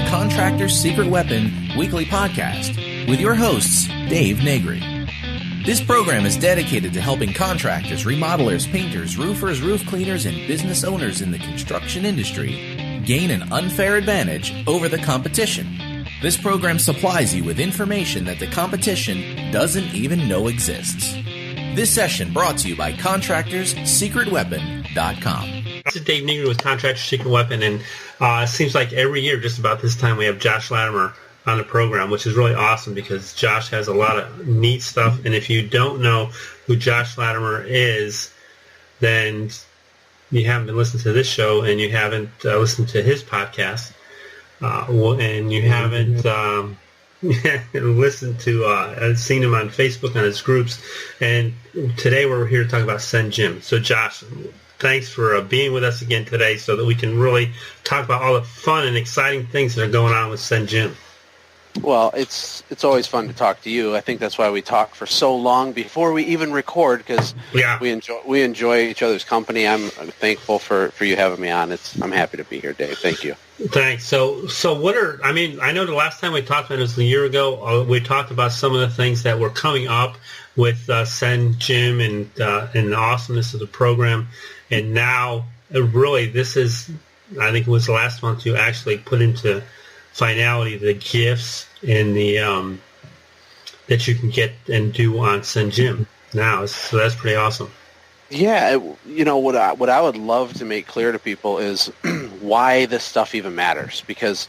the Contractor's Secret Weapon weekly podcast with your hosts, Dave Negri. This program is dedicated to helping contractors, remodelers, painters, roofers, roof cleaners, and business owners in the construction industry gain an unfair advantage over the competition. This program supplies you with information that the competition doesn't even know exists. This session brought to you by ContractorsSecretWeapon.com. This is Dave Negri with Contractor's Secret Weapon, and it seems like every year, just about this time, we have Josh Lattimer on the program, which is really awesome because Josh has a lot of neat stuff. And if you don't know who Josh Lattimer is, then you haven't been listening to this show, and you haven't listened to his podcast, and you haven't listened to, seen him on Facebook on his groups. And today we're here to talk about Send Jim. So Josh, thanks for being with us again today so that we can really talk about all the fun and exciting things that are going on with Send Jim. Well, it's always fun to talk to you. I think that's why we talk for so long before we even record, because we enjoy each other's company. I'm thankful for you having me on. I'm happy to be here, Dave. Thank you. Thanks. So I know the last time we talked about it was a year ago. We talked about some of the things that were coming up with Send Jim and the awesomeness of the program. And now, really, this is, I think it was last month you actually put into finality the gifts and the that you can get and do on Send Jim now. So that's pretty awesome. Yeah, what I would love to make clear to people is why this stuff even matters, because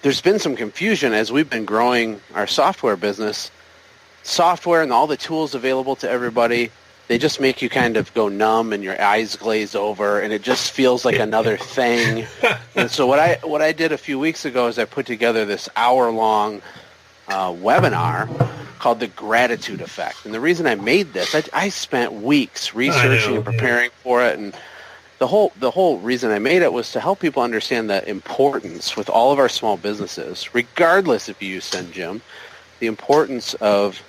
there's been some confusion as we've been growing our software business. Software and all the tools available to everybody, they just make you kind of go numb and your eyes glaze over, and it just feels like another thing. And so what I did a few weeks ago is I put together this hour-long webinar called The Gratitude Effect. And the reason I made this, I spent weeks researching and preparing for it, and the whole reason I made it was to help people understand the importance with all of our small businesses, regardless if you use Send Jim, the importance of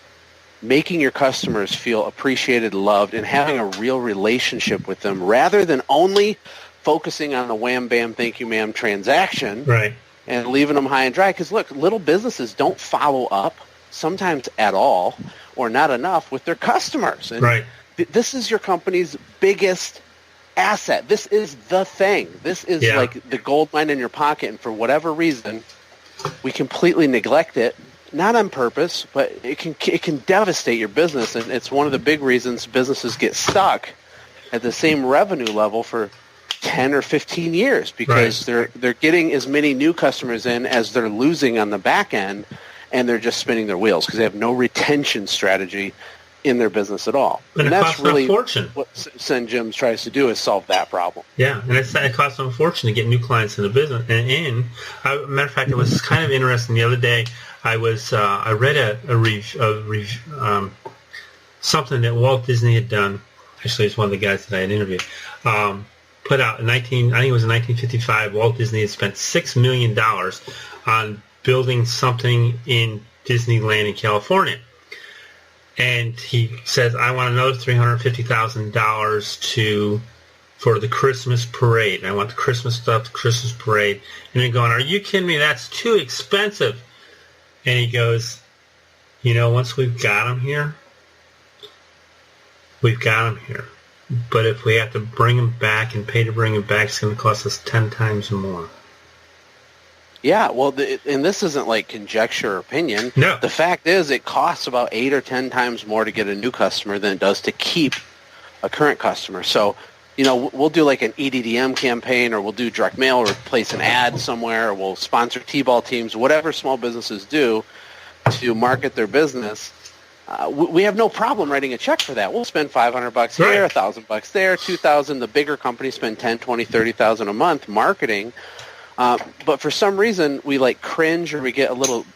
making your customers feel appreciated, loved, and having a real relationship with them rather than only focusing on the wham, bam, thank you, ma'am transaction, right, and leaving them high and dry. Because, look, little businesses don't follow up sometimes at all or not enough with their customers. And right. This is your company's biggest asset. This is the thing. This is like the gold mine in your pocket, and for whatever reason, we completely neglect it. Not on purpose, but it can devastate your business, and it's one of the big reasons businesses get stuck at the same revenue level for 10 or 15 years because they're getting as many new customers in as they're losing on the back end, and they're just spinning their wheels because they have no retention strategy in their business at all. And that's really a fortune. What Send Jim tries to do is solve that problem. Yeah, and it costs them a fortune to get new clients in the business. And matter of fact, it was kind of interesting the other day. I read something that Walt Disney had done. Actually, it's one of the guys that I had interviewed. Put out I think it was in 1955. Walt Disney had spent $6 million on building something in Disneyland in California, and he says, "I want another $350,000 for the Christmas parade. I want the Christmas stuff, the Christmas parade." And they're going, "Are you kidding me? That's too expensive." And he goes, once we've got them here, we've got them here. But if we have to bring them back and pay to bring them back, it's going to cost us 10 times more. Yeah, well, and this isn't like conjecture or opinion. No. The fact is it costs about 8 or 10 times more to get a new customer than it does to keep a current customer. So, we'll do like an EDDM campaign, or we'll do direct mail, or place an ad somewhere, or we'll sponsor T-ball teams, whatever small businesses do to market their business. We have no problem writing a check for that. We'll spend $500 here, $1,000 there, $2,000. The bigger companies spend $10,000, $20,000, $30,000 a month marketing. But for some reason, we like cringe, or we get a little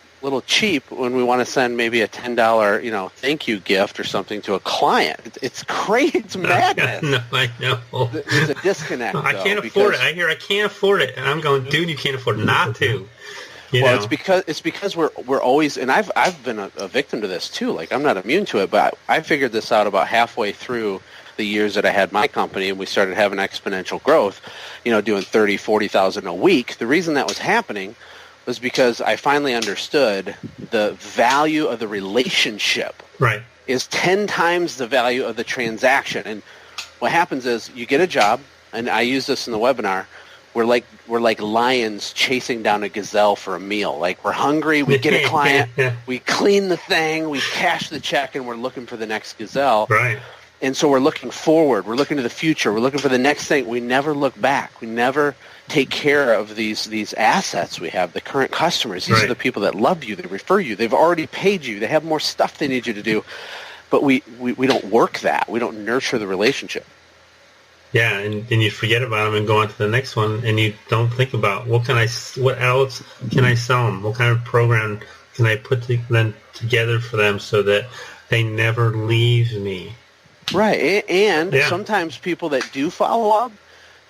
cheap when we want to send maybe a $10, thank you gift or something to a client. It's crazy. It's madness. No, I know. There's a disconnect. I can't afford it. I hear I can't afford it, and I'm going, dude, you can't afford not to. It's because we're always, and I've been a victim to this too. Like, I'm not immune to it, but I figured this out about halfway through the years that I had my company, and we started having exponential growth, doing 30,000, 40,000 a week. The reason that was happening was because I finally understood the value of the relationship Right. is 10 times the value of the transaction. And what happens is you get a job, and I use this in the webinar. We're like lions chasing down a gazelle for a meal. Like, we're hungry, we get a client, we clean the thing, we cash the check, and we're looking for the next gazelle. Right. And so we're looking forward, we're looking to the future, we're looking for the next thing. We never look back. We never take care of these assets we have, the current customers. These are the people that love you, they refer you, they've already paid you, they have more stuff they need you to do. But we don't work that. We don't nurture the relationship. Yeah, and you forget about them and go on to the next one, and you don't think about what else can I sell them? What kind of program can I put them together for them so that they never leave me? Right, and sometimes people that do follow up,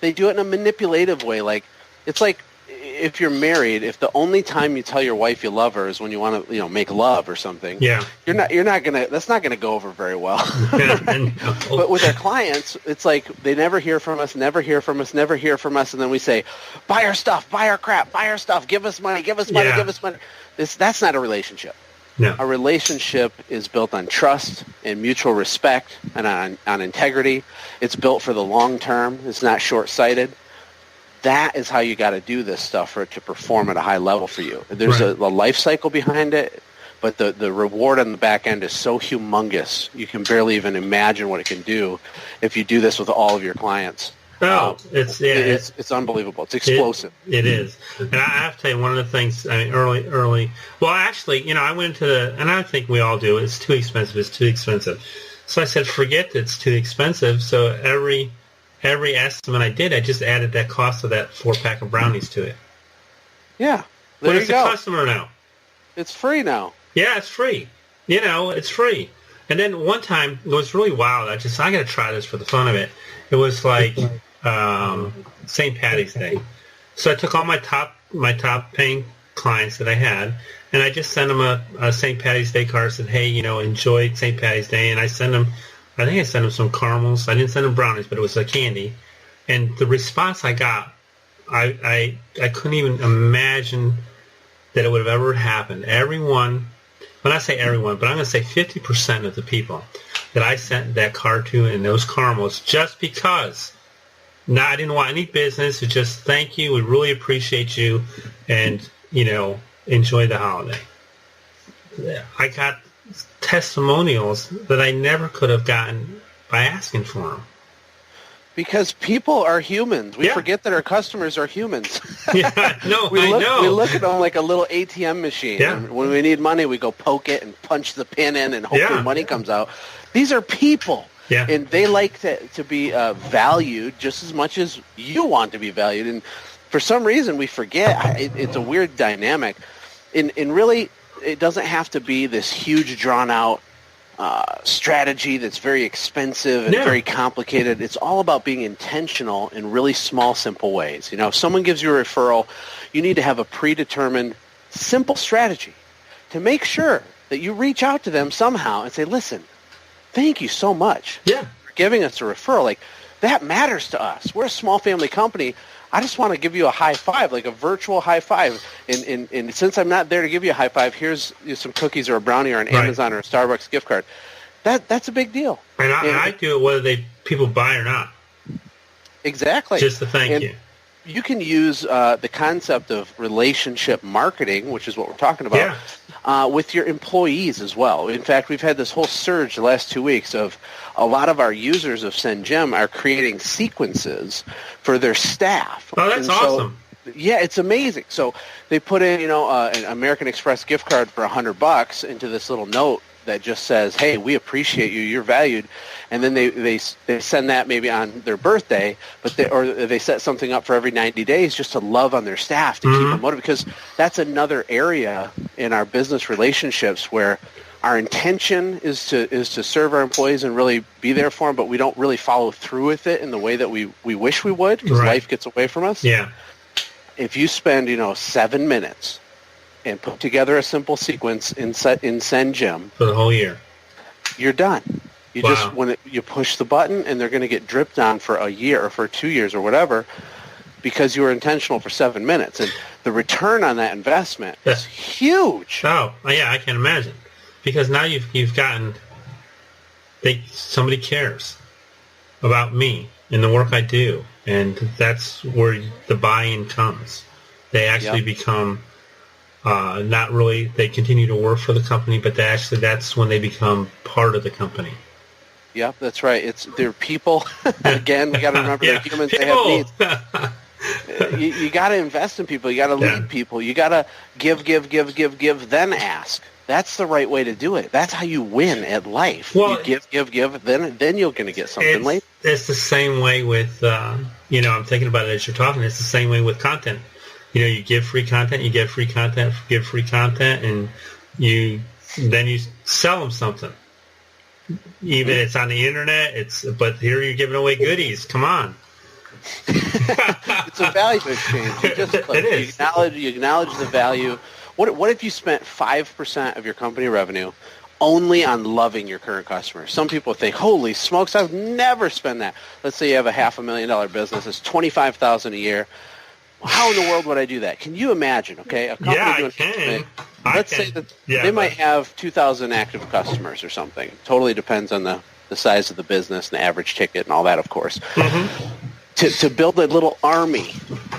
they do it in a manipulative way. Like, it's like if you're married, if the only time you tell your wife you love her is when you want to, make love or something, you're not gonna. That's not gonna go over very well. But with our clients, it's like they never hear from us, and then we say, buy our stuff, buy our crap, buy our stuff, give us money, give us money, give us money. That's not a relationship. No. A relationship is built on trust and mutual respect and on integrity. It's built for the long term. It's not short-sighted. That is how you got to do this stuff for it to perform at a high level for you. There's a life cycle behind it, but the reward on the back end is so humongous, you can barely even imagine what it can do if you do this with all of your clients. It's unbelievable. It's explosive. It is. And I have to tell you, one of the things, I mean, early, well, actually, I went into and I think we all do, it's too expensive. So I said, forget that it's too expensive. So every estimate I did, I just added that cost of that 4-pack of brownies to it. Yeah. But it's a customer now. It's free now. Yeah, it's free. It's free. And then one time, it was really wild. I got to try this for the fun of it. It was like St. Patty's Day. So I took all my top paying clients that I had, and I just sent them a St. Patty's Day card. Said, hey, enjoy St. Patty's Day. And I sent them some caramels. I didn't send them brownies, but it was a candy. And the response I got, I couldn't even imagine that it would have ever happened. Everyone, when I say everyone, but I'm going to say 50% of the people that I sent that card to and those caramels, just because. Now, I didn't want any business. It's just, thank you. We really appreciate you. And, enjoy the holiday. I got testimonials that I never could have gotten by asking for them. Because people are humans. We forget that our customers are humans. I know. We look at them like a little ATM machine. Yeah. And when we need money, we go poke it and punch the pin in and hopefully money comes out. These are people. Yeah. And they like to be valued just as much as you want to be valued. And for some reason, we forget. It's a weird dynamic. And really, it doesn't have to be this huge, drawn-out strategy that's very expensive and very complicated. It's all about being intentional in really small, simple ways. If someone gives you a referral, you need to have a predetermined, simple strategy to make sure that you reach out to them somehow and say, listen, thank you so much for giving us a referral. Like, that matters to us. We're a small family company. I just want to give you a high five, like a virtual high five. And since I'm not there to give you a high five, here's some cookies or a brownie or an Amazon or a Starbucks gift card. That's a big deal. And I do it whether people buy or not. Exactly. Just to thank you. You can use the concept of relationship marketing, which is what we're talking about, with your employees as well. In fact, we've had this whole surge the last 2 weeks of a lot of our users of SendJim are creating sequences for their staff. Oh, that's awesome. Yeah, it's amazing. So they put in, an American Express gift card for $100 into this little note that just says, hey, we appreciate you, you're valued. And then they send that maybe on their birthday, or they set something up for every 90 days just to love on their staff, to keep them motivated. Because that's another area in our business relationships where our intention is to serve our employees and really be there for them, but we don't really follow through with it in the way that we wish we would, because life gets away from us. Yeah. If you spend 7 minutes and put together a simple sequence in SendJim for the whole year, you're done. You just you push the button and they're going to get dripped on for a year or for 2 years or whatever. because you were intentional for 7 minutes. And the return on that investment is huge. Oh, yeah, I can imagine. Because now you've gotten, somebody cares about me and the work I do. And that's where the buy-in comes. They actually become not really, they continue to work for the company, but that's when they become part of the company. Yep, that's right. They're people. Again, we got to remember they're humans. They have needs. You got to invest in people. You got to lead people. You got to give, then ask. That's the right way to do it. That's how you win at life. Well, you give, then you're going to get something later. It's the same way with, I'm thinking about it as you're talking. It's the same way with content. You give free content, you get free content, give free content, and then you sell them something. Even it's on the internet, but here you're giving away goodies. Come on. It's a value exchange. It is. You acknowledge the value. What if you spent 5% of your company revenue only on loving your current customers? Some people think, holy smokes, I would never spend that. Let's say you have a $500,000 business. It's $25,000 a year. How in the world would I do that? Can you imagine, okay? A company I doing can. Let's say that they might have 2,000 active customers or something. Totally depends on the size of the business and the average ticket and all that, of course. Mm-hmm. To build a little army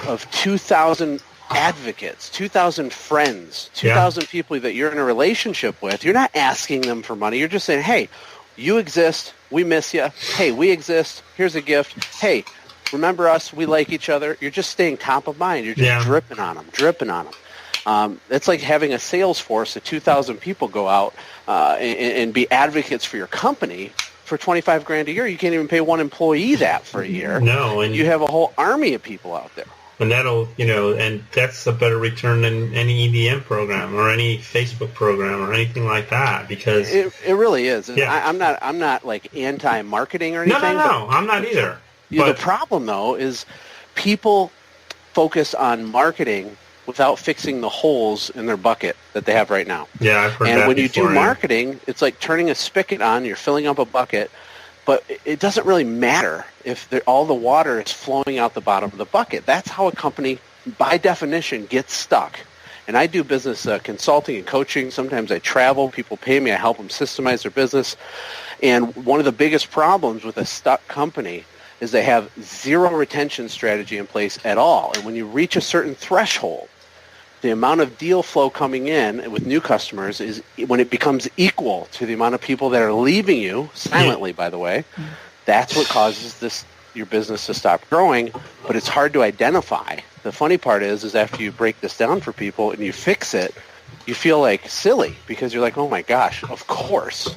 of 2,000 advocates, 2,000 friends, 2,000 people that you're in a relationship with, you're not asking them for money. You're just saying, hey, you exist. We miss you. Hey, we exist. Here's a gift. Hey, remember us. We like each other. You're just staying top of mind. You're just dripping on them. It's like having a sales force of 2,000 people go out and be advocates for your company for $25,000 a year. You can't even pay one employee that for a year. No, and you have a whole army of people out there. And that'll, and that's a better return than any EDM program or any Facebook program or anything like that, because it really is. And I'm not like anti-marketing or anything. No, I'm not either. The problem, though, is people focus on marketing without fixing the holes in their bucket that they have right now. Yeah, I've heard that. And when you do marketing, it's like turning a spigot on. You're filling up a bucket, but it doesn't really matter if all the water is flowing out the bottom of the bucket. That's how a company, by definition, gets stuck. And I do business consulting and coaching. Sometimes I travel. People pay me. I help them systemize their business. And one of the biggest problems with a stuck company is they have zero retention strategy in place at all. And when you reach a certain threshold, the amount of deal flow coming in with new customers is when it becomes equal to the amount of people that are leaving you, silently, by the way, that's what causes your business to stop growing, but it's hard to identify. The funny part is after you break this down for people and you fix it, you feel like silly because you're like, oh my gosh, of course,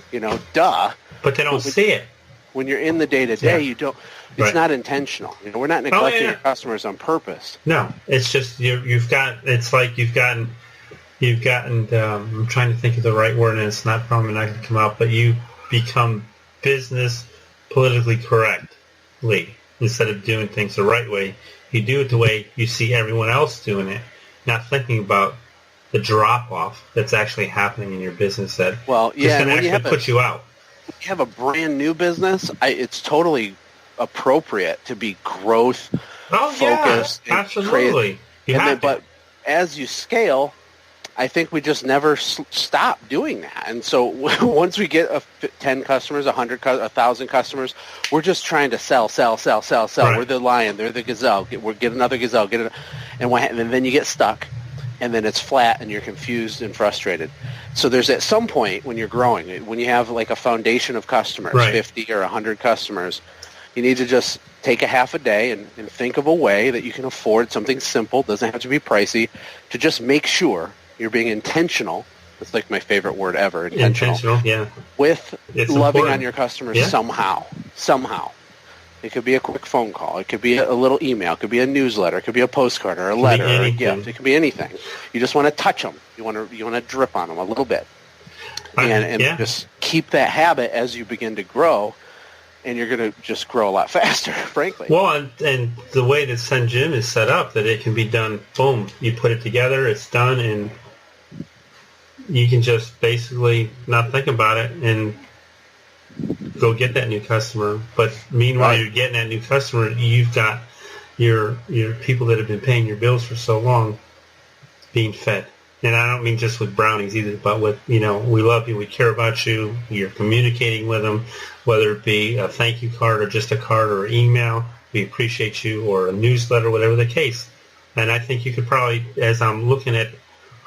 duh. But they don't see it. When you're in the day-to-day, you don't. It's not intentional. We're not neglecting our customers on purpose. No, it's just you've gotten. I'm trying to think of the right word, and it's probably not going to come out. But you become business politically correctly instead of doing things the right way. You do it the way you see everyone else doing it, not thinking about the drop-off that's actually happening in your business that is going to actually put you out. If you have a brand new business, it's totally appropriate to be growth focused. Yeah, absolutely. But as you scale, I think we just never stop doing that. And so once we get 10 customers, 100, 1,000 customers, we're just trying to sell. Right. We're the lion. They're the gazelle. We'll get another gazelle. And then you get stuck. And then it's flat and you're confused and frustrated. So there's at some point when you're growing, when you have like a foundation of customers, 50 or 100 customers, you need to just take a half a day and think of a way that you can afford something simple, doesn't have to be pricey, to just make sure you're being intentional. That's like my favorite word ever, intentional. With loving on your customers somehow. It could be a quick phone call. It could be a little email. It could be a newsletter. It could be a postcard or a letter or a gift. It could be anything. You just want to touch them. You want to drip on them a little bit, and just keep that habit as you begin to grow, and you're going to just grow a lot faster, frankly. Well, and the way that Sen Gym is set up, that it can be done. Boom! You put it together. It's done, and you can just basically not think about it and go get that new customer. But meanwhile, you're getting that new customer. You've got your people that have been paying your bills for so long being fed. And I don't mean just with brownies either, but with, we love you, we care about you, you're communicating with them, whether it be a thank you card or just a card or email, we appreciate you, or a newsletter, whatever the case. And I think you could probably, as I'm looking at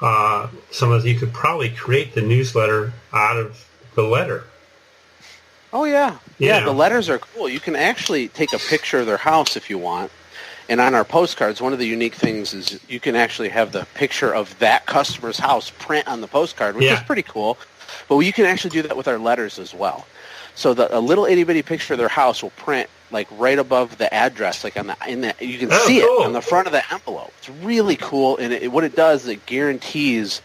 you could probably create the newsletter out of the letter. Oh, yeah. Yeah, the letters are cool. You can actually take a picture of their house if you want. And on our postcards, one of the unique things is you can actually have the picture of that customer's house print on the postcard, which is pretty cool. But you can actually do that with our letters as well. So a little itty-bitty picture of their house will print like right above the address, like you can see it on the front of the envelope. It's really cool, and what it does is it guarantees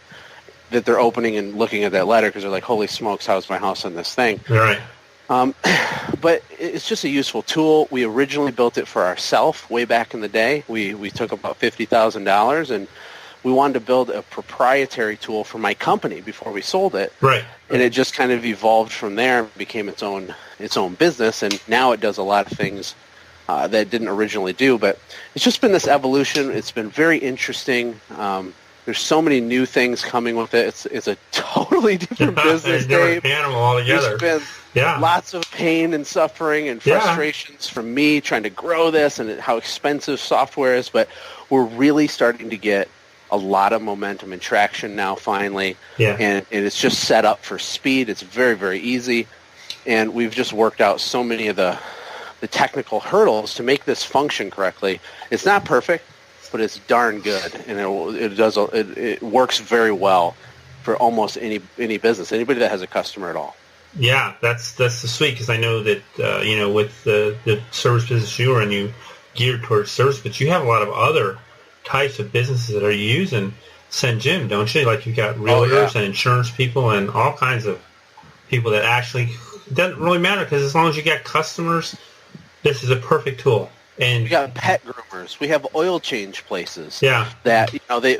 that they're opening and looking at that letter because they're like, holy smokes, how's my house on this thing? All right. But it's just a useful tool. We originally built it for ourselves way back in the day. We took about $50,000, and we wanted to build a proprietary tool for my company before we sold it. Right. And it just kind of evolved from there, became its own business, and now it does a lot of things that it didn't originally do. But it's just been this evolution. It's been very interesting. There's so many new things coming with it. It's a totally different business, Dave. Different animal altogether. There's been lots of pain and suffering and frustrations from me trying to grow this and how expensive software is, but we're really starting to get a lot of momentum and traction now finally. Yeah. And it's just set up for speed. It's very, very easy. And we've just worked out so many of the technical hurdles to make this function correctly. It's not perfect, but it's darn good, and it works very well for almost any business, anybody that has a customer at all. Yeah, that's the sweet, because I know that with the service business you are in, you geared towards service, but you have a lot of other types of businesses that are using SendJim, don't you? Like you've got realtors and insurance people and all kinds of people that actually it doesn't really matter, because as long as you got customers, this is a perfect tool. And we got pet groomers. We have oil change places. Yeah. That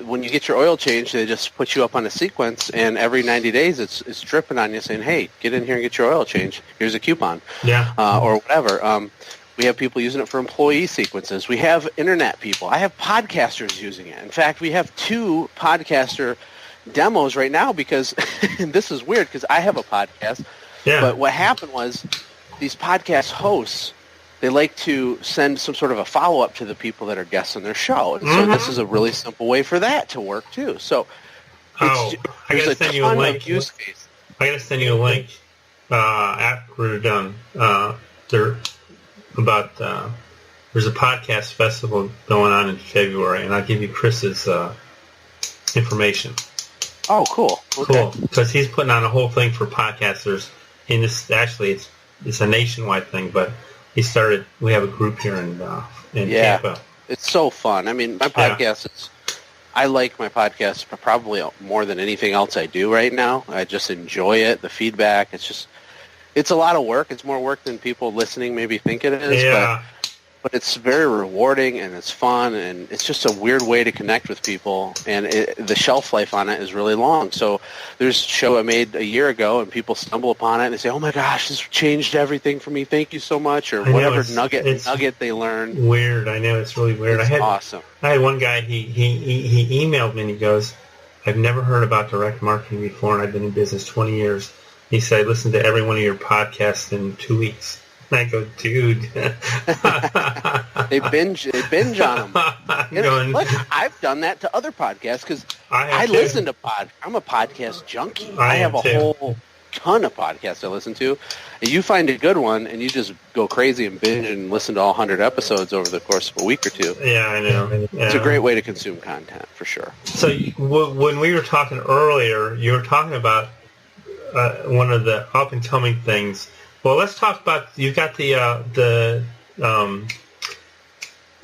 when you get your oil change, they just put you up on a sequence, and every 90 days it's dripping on you saying, "Hey, get in here and get your oil change. Here's a coupon." Yeah. Or whatever. We have people using it for employee sequences. We have internet people. I have podcasters using it. In fact, we have 2 podcaster demos right now because and this is weird because I have a podcast. Yeah. But what happened was these podcast hosts, they like to send some sort of a follow-up to the people that are guests on their show. And so this is a really simple way for that to work, too. So I got to send you a link. I got to send you a link after we're done. There's a podcast festival going on in February, and I'll give you Chris's information. Oh, cool. Okay. Cool, because he's putting on a whole thing for podcasters. In this, actually, it's a nationwide thing, but we have a group here in Tampa. It's so fun. I mean, my podcast I like my podcast probably more than anything else I do right now. I just enjoy it, the feedback. It's a lot of work. It's more work than people listening maybe think it is. Yeah. But it's very rewarding, and it's fun, and it's just a weird way to connect with people, and the shelf life on it is really long. So there's a show I made a year ago, and people stumble upon it, and they say, "Oh my gosh, this changed everything for me. Thank you so much," or whatever nugget they learn. Weird. I know, it's really weird. It's awesome. I had one guy, he emailed me, and he goes, "I've never heard about direct marketing before, and I've been in business 20 years. He said, I listened to every one of your podcasts in 2 weeks. And I go, dude. They binge on them. Look, I've done that to other podcasts because I listen to I'm a podcast junkie. I have a whole ton of podcasts I listen to. And you find a good one, and you just go crazy and binge and listen to all 100 episodes over the course of a week or two. Yeah, I know. It's a great way to consume content, for sure. So when we were talking earlier, you were talking about one of the up-and-coming things. Well, let's talk about, you've got the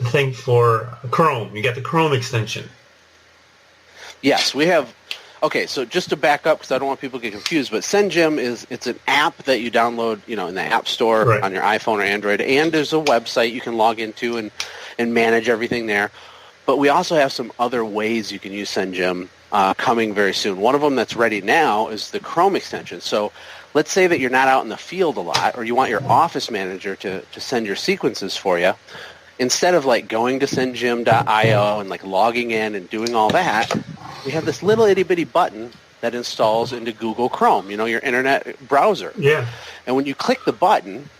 thing for Chrome. You got the Chrome extension. Yes, we have. Okay, so just to back up, because I don't want people to get confused, but SendJim it's an app that you download, in the App Store on your iPhone or Android, and there's a website you can log into and manage everything there. But we also have some other ways you can use SendJim coming very soon. One of them that's ready now is the Chrome extension. So let's say that you're not out in the field a lot, or you want your office manager to send your sequences for you. instead of like going to sendjim.io and like logging in and doing all that, we have this little itty bitty button that installs into Google Chrome, your internet browser. Yeah. And when you click the button,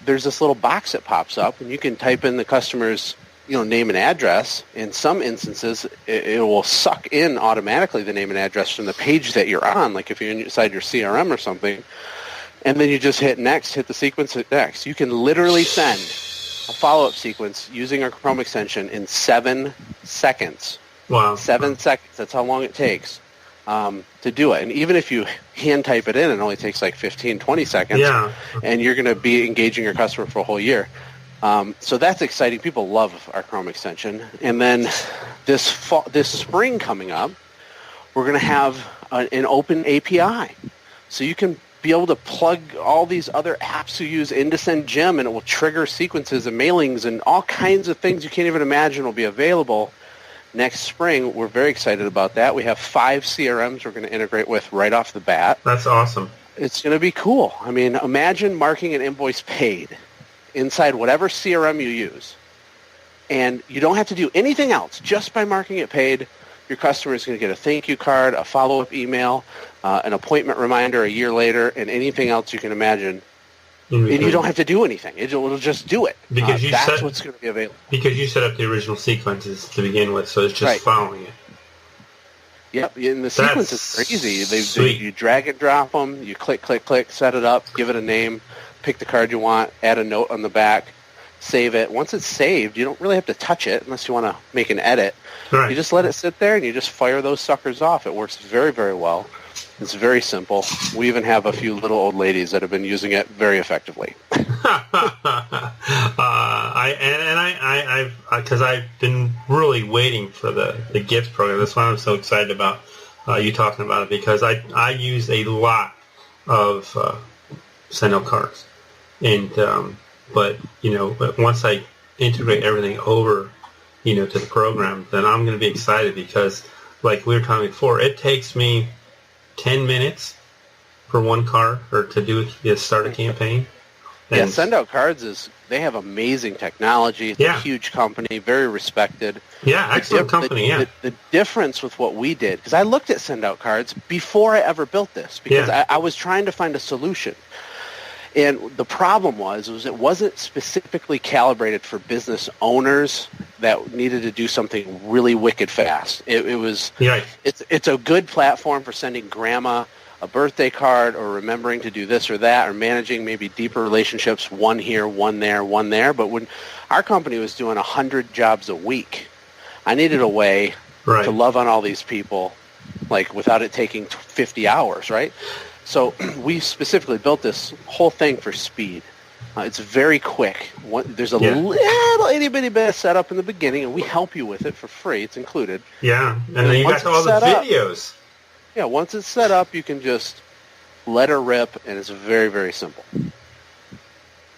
there's this little box that pops up, and you can type in the customer's name and address. In some instances, it will suck in automatically the name and address from the page that you're on, like if you're inside your CRM or something. And then you just hit next, hit the sequence, hit next. You can literally send a follow-up sequence using our Chrome extension in 7 seconds. Wow. 7 seconds. That's how long it takes to do it. And even if you hand type it in, it only takes like 15, 20 seconds. Yeah. And you're going to be engaging your customer for a whole year. So that's exciting. People love our Chrome extension. And then this spring coming up, we're going to have an open API. So you can be able to plug all these other apps you use into SendJim, and it will trigger sequences and mailings and all kinds of things you can't even imagine will be available next spring. We're very excited about that. We have 5 CRMs we're going to integrate with right off the bat. That's awesome. It's going to be cool. I mean, imagine marking an invoice paid inside whatever CRM you use, and you don't have to do anything else. Just by marking it paid, your customer is going to get a thank you card, a follow-up email, an appointment reminder a year later, and anything else you can imagine. And you don't have to do anything. It'll just do it. Because that's what's going to be available. Because you set up the original sequences to begin with, so it's just right. following it. Yep, and the sequence is easy. You drag and drop them, you click, click, click, set it up, give it a name, pick the card you want, add a note on the back, save it. Once it's saved, you don't really have to touch it unless you want to make an edit. Right. You just let it sit there, and you just fire those suckers off. It works very, very well. It's very simple. We even have a few little old ladies that have been using it very effectively. Because I've been really waiting for the gift program. That's why I'm so excited about you talking about it, because I use a lot of send out cards, and but once I integrate everything over to the program, then I'm going to be excited, because like we were talking before, it takes me 10 minutes for one card or to start a campaign. And yeah, Send Out Cards they have amazing technology. It's a huge company, very respected. Yeah, excellent company, The difference with what we did, because I looked at Send Out Cards before I ever built this, because I was trying to find a solution. And the problem was it wasn't specifically calibrated for business owners that needed to do something really wicked fast. It's a good platform for sending grandma a birthday card, or remembering to do this or that, or managing maybe deeper relationships, one here, one there, one there. But when our company was doing 100 jobs a week, I needed a way to love on all these people, like without it taking 50 hours, right? So we specifically built this whole thing for speed. It's very quick. There's a little itty-bitty bit of setup in the beginning, and we help you with it for free. It's included. Yeah, and then you got all the videos. Yeah, once it's set up, you can just let her rip, and it's very, very simple.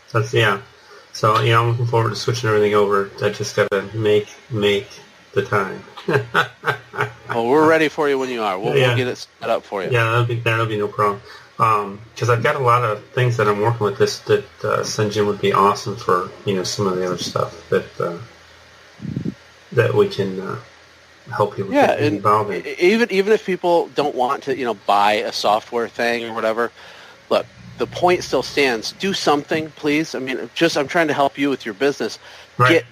So I'm looking forward to switching everything over. I just got to make the time. Well, we're ready for you when you are. We'll get it set up for you. Yeah, that'll be no problem. Because I've got a lot of things that I'm working with that SendJim would be awesome for. Some of the other stuff that we can help people get involved in. Even if people don't want to buy a software thing or whatever, look, the point still stands. Do something, please. I mean, I'm trying to help you with your business. Right.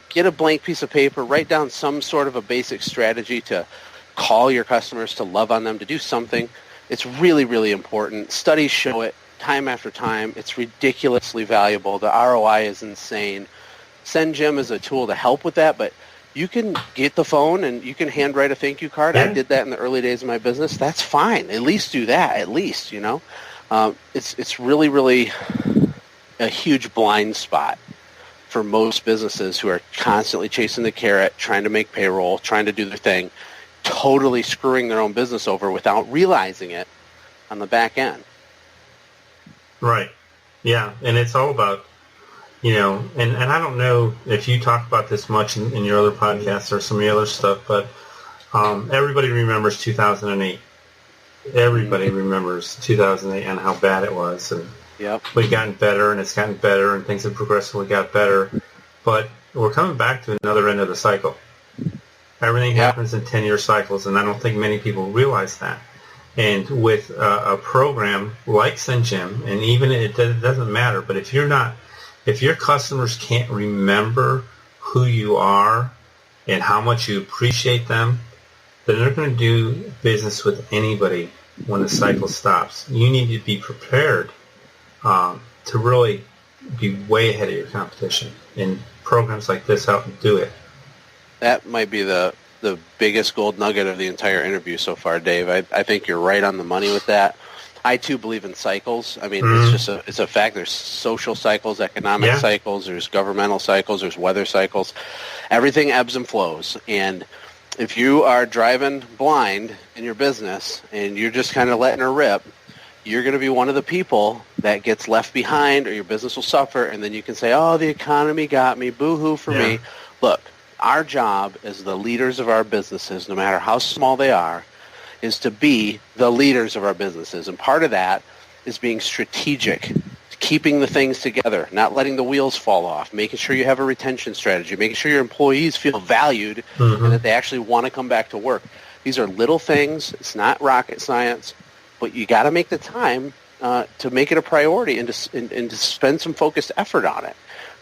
Get a blank piece of paper, write down some sort of a basic strategy to call your customers, to love on them, to do something. It's really, really important. Studies show it time after time. It's ridiculously valuable. The ROI is insane. SendJim is a tool to help with that, but you can get the phone and you can handwrite a thank you card. Yeah. I did that in the early days of my business. That's fine. At least do that. It's really, really a huge blind spot for most businesses who are constantly chasing the carrot, trying to make payroll, trying to do their thing, totally screwing their own business over without realizing it on the back end. Right. Yeah, and it's all about, and I don't know if you talk about this much in your other podcasts or some of the other stuff, but everybody remembers 2008. Everybody remembers 2008 and how bad it was. And we've gotten better, and it's gotten better, and things have progressively got better. But we're coming back to another end of the cycle. Everything happens in 10-year cycles, and I don't think many people realize that. And with a program like Send Jim, and even it doesn't matter, but if your customers can't remember who you are and how much you appreciate them, then they're going to do business with anybody when the cycle stops. You need to be prepared to really be way ahead of your competition, and programs like this help do it. That might be the biggest gold nugget of the entire interview so far, Dave. I think you're right on the money with that. I too believe in cycles. I mean, it's a fact. There's social cycles, economic cycles, there's governmental cycles, there's weather cycles. Everything ebbs and flows. And if you are driving blind in your business and you're just kind of letting her rip, you're going to be one of the people that gets left behind, or your business will suffer, and then you can say, oh, the economy got me, boo-hoo for me. Look, our job as the leaders of our businesses, no matter how small they are, is to be the leaders of our businesses. And part of that is being strategic, keeping the things together, not letting the wheels fall off, making sure you have a retention strategy, making sure your employees feel valued and that they actually want to come back to work. These are little things. It's not rocket science, but you got to make the time to make it a priority and to spend some focused effort on it.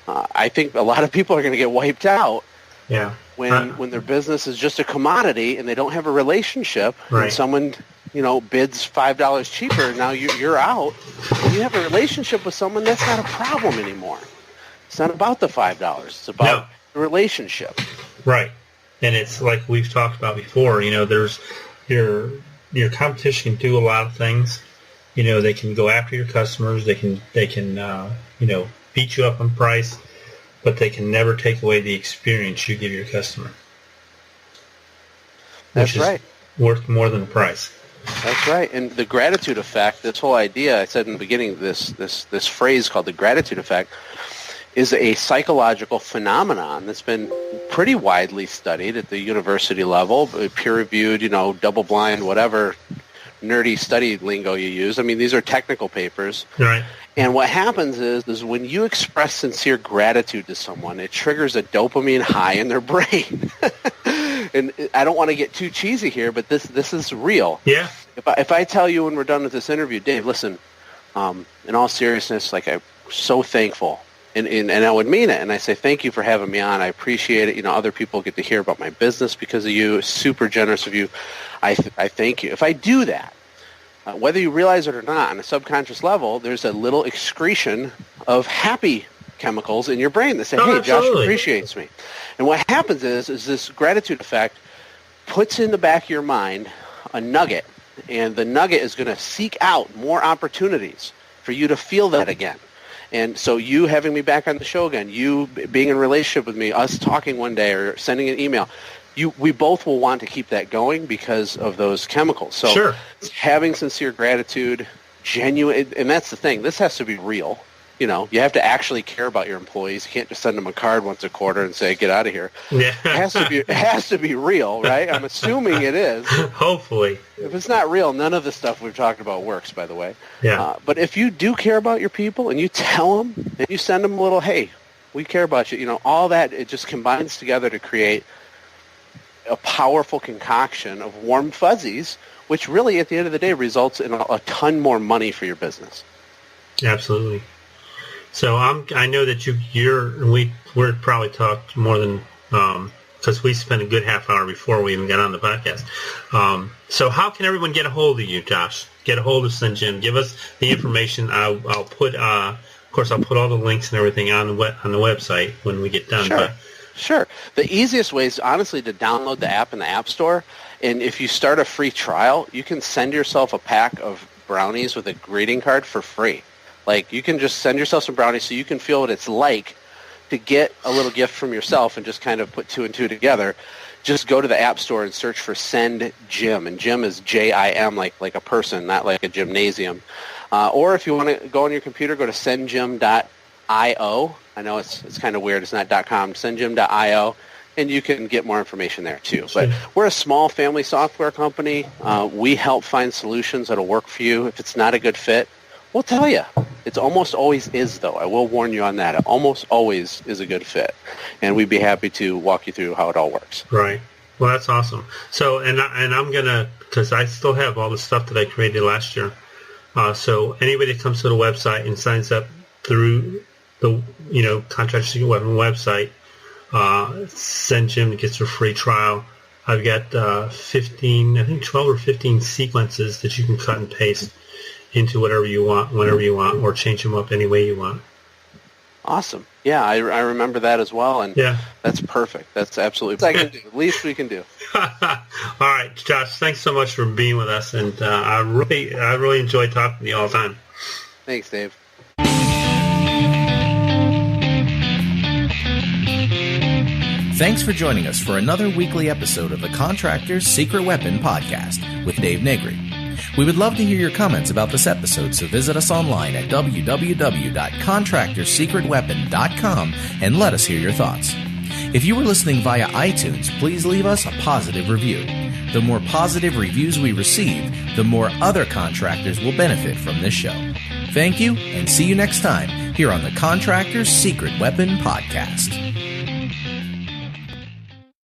I think a lot of people are going to get wiped out when their business is just a commodity and they don't have a relationship, and someone bids $5 cheaper. Now you're out. When you have a relationship with someone, that's not a problem anymore. It's not about the $5. It's about the relationship. Right. And it's like we've talked about before. There's your competition can do a lot of things. They can go after your customers. They can beat you up on price, but they can never take away the experience you give your customer. That's right. Worth more than the price. That's right. And the gratitude effect, this whole idea, I said in the beginning, this phrase called the gratitude effect, is a psychological phenomenon that's been pretty widely studied at the university level, peer-reviewed, double-blind, whatever nerdy study lingo you use. I mean, these are technical papers. Right. And what happens is when you express sincere gratitude to someone, it triggers a dopamine high in their brain. And I don't want to get too cheesy here, but this is real. Yeah. If I tell you when we're done with this interview, Dave, listen, in all seriousness, I'm so thankful. And I would mean it. And I say, thank you for having me on. I appreciate it. Other people get to hear about my business because of you. Super generous of you. I thank you. If I do that, whether you realize it or not, on a subconscious level, there's a little excretion of happy chemicals in your brain that say, hey, Josh appreciates me. And what happens is this gratitude effect puts in the back of your mind a nugget, and the nugget is going to seek out more opportunities for you to feel that again. And so you having me back on the show again, you being in a relationship with me, us talking one day or sending an email, we both will want to keep that going because of those chemicals. So having sincere gratitude, genuine, and that's the thing. This has to be real. You have to actually care about your employees. You can't just send them a card once a quarter and say, get out of here. Yeah. It has to be real, right? I'm assuming it is. Hopefully. If it's not real, none of the stuff we've talked about works, by the way. Yeah. But if you do care about your people and you tell them and you send them a little, hey, we care about you, all that, it just combines together to create a powerful concoction of warm fuzzies, which really at the end of the day results in a ton more money for your business. Absolutely. So I know that we're probably talked more than because we spent a good half hour before we even got on the podcast. So how can everyone get a hold of you, Josh? Get a hold of Send Jim. Give us the information. I'll put, of course, I'll put all the links and everything on the website when we get done. Sure. The easiest way is honestly to download the app in the App Store, and if you start a free trial, you can send yourself a pack of brownies with a greeting card for free. You can just send yourself some brownies so you can feel what it's like to get a little gift from yourself and just kind of put two and two together. Just go to the App Store and search for Send Jim. And Jim is Jim, like a person, not like a gymnasium. Or if you want to go on your computer, go to sendjim.io. I know it's kind of weird. It's not .com. Sendjim.io. And you can get more information there, too. But we're a small family software company. We help find solutions that will work for you. If it's not a good fit, We'll tell you. It's almost always is, though. I will warn you on that. It almost always is a good fit, and we'd be happy to walk you through how it all works. Right. Well, that's awesome. So, and I'm gonna, because I still have all the stuff that I created last year. So anybody that comes to the website and signs up through the Contractor Secret Weapon website, send Jim, gets a free trial. I've got 15, I think 12 or 15 sequences that you can cut and paste into whatever you want, whenever you want, or change them up any way you want. Awesome. Yeah, I remember that as well, and yeah, that's perfect. That's absolutely least we can do. All right, Josh, thanks so much for being with us, and I really enjoy talking to you all the time. Thanks, Dave. Thanks for joining us for another weekly episode of the Contractor's Secret Weapon podcast with Dave Negri. We would love to hear your comments about this episode, so visit us online at www.contractorsecretweapon.com and let us hear your thoughts. If you are listening via iTunes, please leave us a positive review. The more positive reviews we receive, the more other contractors will benefit from this show. Thank you, and see you next time here on the Contractor's Secret Weapon podcast.